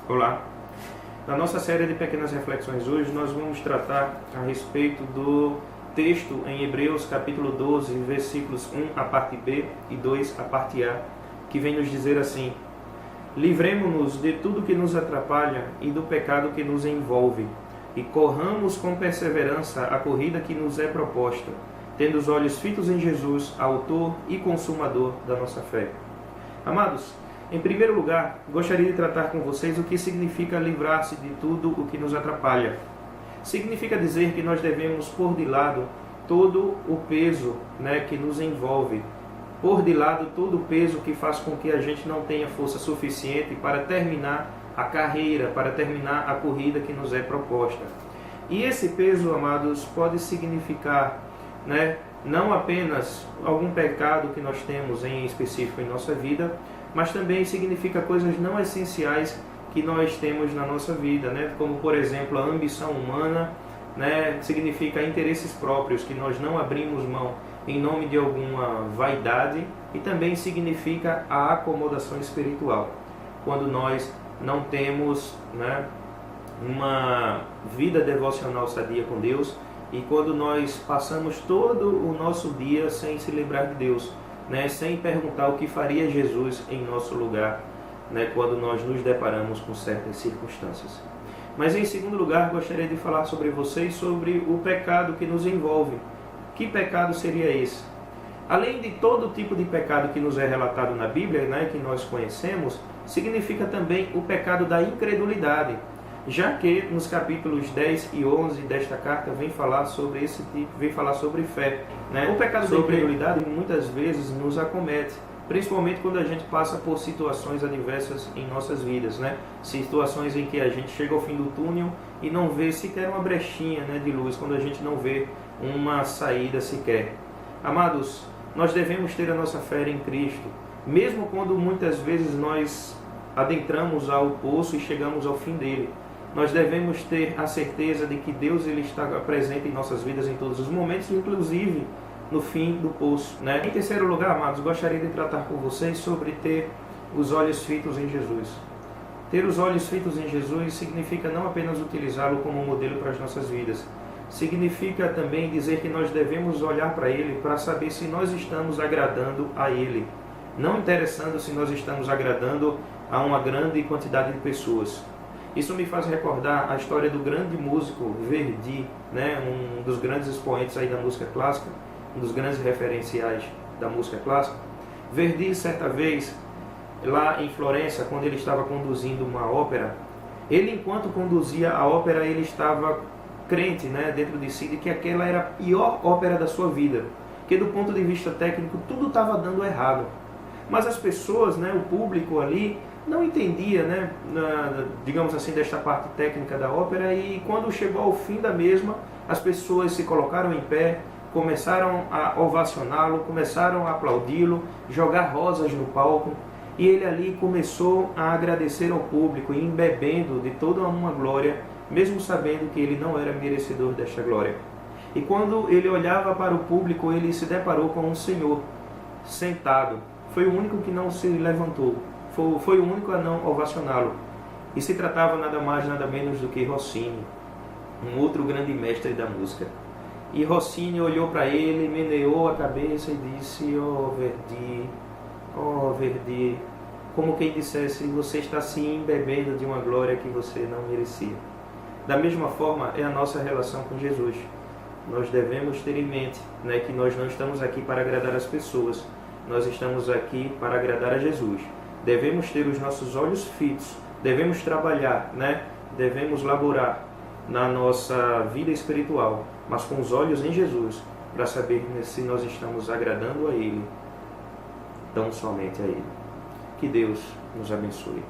Olá! Na nossa série de pequenas reflexões hoje, nós vamos tratar a respeito do texto em Hebreus capítulo 12, versículos 1 a parte B e 2 a parte A, que vem nos dizer assim: livremo-nos de tudo que nos atrapalha e do pecado que nos envolve, e corramos com perseverança a corrida que nos é proposta, tendo os olhos fitos em Jesus, autor e consumador da nossa fé. Amados, em primeiro lugar, gostaria de tratar com vocês o que significa livrar-se de tudo o que nos atrapalha. Significa dizer que nós devemos pôr de lado todo o peso, que nos envolve, pôr de lado todo o peso que faz com que a gente não tenha força suficiente para terminar a carreira, para terminar a corrida que nos é proposta. E esse peso, amados, pode significar, não apenas algum pecado que nós temos em específico em nossa vida, mas também significa coisas não essenciais que nós temos na nossa vida, como por exemplo a ambição humana, significa interesses próprios que nós não abrimos mão em nome de alguma vaidade, e também significa a acomodação espiritual, quando nós não temos uma vida devocional sadia com Deus, e quando nós passamos todo o nosso dia sem se lembrar de Deus, sem perguntar o que faria Jesus em nosso lugar, quando nós nos deparamos com certas circunstâncias. Mas em segundo lugar, gostaria de falar sobre vocês sobre o pecado que nos envolve. Que pecado seria esse? Além de todo tipo de pecado que nos é relatado na Bíblia, que nós conhecemos, significa também o pecado da incredulidade, já que nos capítulos 10 e 11 desta carta vem falar sobre esse tipo, vem falar sobre fé. O pecado da incredulidade muitas vezes nos acomete, principalmente quando a gente passa por situações adversas em nossas vidas, situações em que a gente chega ao fim do túnel e não vê sequer uma brechinha de luz, quando a gente não vê uma saída sequer. Amados, nós devemos ter a nossa fé em Cristo, mesmo quando muitas vezes nós adentramos ao poço e chegamos ao fim dele. Nós devemos ter a certeza de que Deus ele está presente em nossas vidas em todos os momentos, inclusive no fim do poço. Em terceiro lugar, amados, gostaria de tratar com vocês sobre ter os olhos fitos em Jesus. Ter os olhos fitos em Jesus significa não apenas utilizá-lo como modelo para as nossas vidas, significa também dizer que nós devemos olhar para Ele para saber se nós estamos agradando a Ele, não interessando se nós estamos agradando a uma grande quantidade de pessoas. Isso me faz recordar a história do grande músico Verdi, um dos grandes expoentes aí da música clássica, um dos grandes referenciais da música clássica. Verdi, certa vez, lá em Florença, quando ele estava conduzindo uma ópera, ele, enquanto conduzia a ópera, ele estava crente, dentro de si, de que aquela era a pior ópera da sua vida, que do ponto de vista técnico tudo estava dando errado. Mas as pessoas, o público ali, não entendia, digamos assim, desta parte técnica da ópera, e quando chegou ao fim da mesma, as pessoas se colocaram em pé, começaram a ovacioná-lo, começaram a aplaudi-lo, jogar rosas no palco, e ele ali começou a agradecer ao público, e embebendo de toda uma glória, mesmo sabendo que ele não era merecedor desta glória. E quando ele olhava para o público, ele se deparou com um senhor sentado. Foi o único que não se levantou, foi o único a não ovacioná-lo. E se tratava nada mais, nada menos do que Rossini, um outro grande mestre da música. E Rossini olhou para ele, meneou a cabeça e disse: "Oh Verdi", como quem dissesse: você está se embebendo de uma glória que você não merecia. Da mesma forma é a nossa relação com Jesus. Nós devemos ter em mente que nós não estamos aqui para agradar as pessoas, nós estamos aqui para agradar a Jesus. Devemos ter os nossos olhos fitos, devemos trabalhar, devemos laborar na nossa vida espiritual, mas com os olhos em Jesus, para saber se nós estamos agradando a Ele, tão somente a Ele. Que Deus nos abençoe.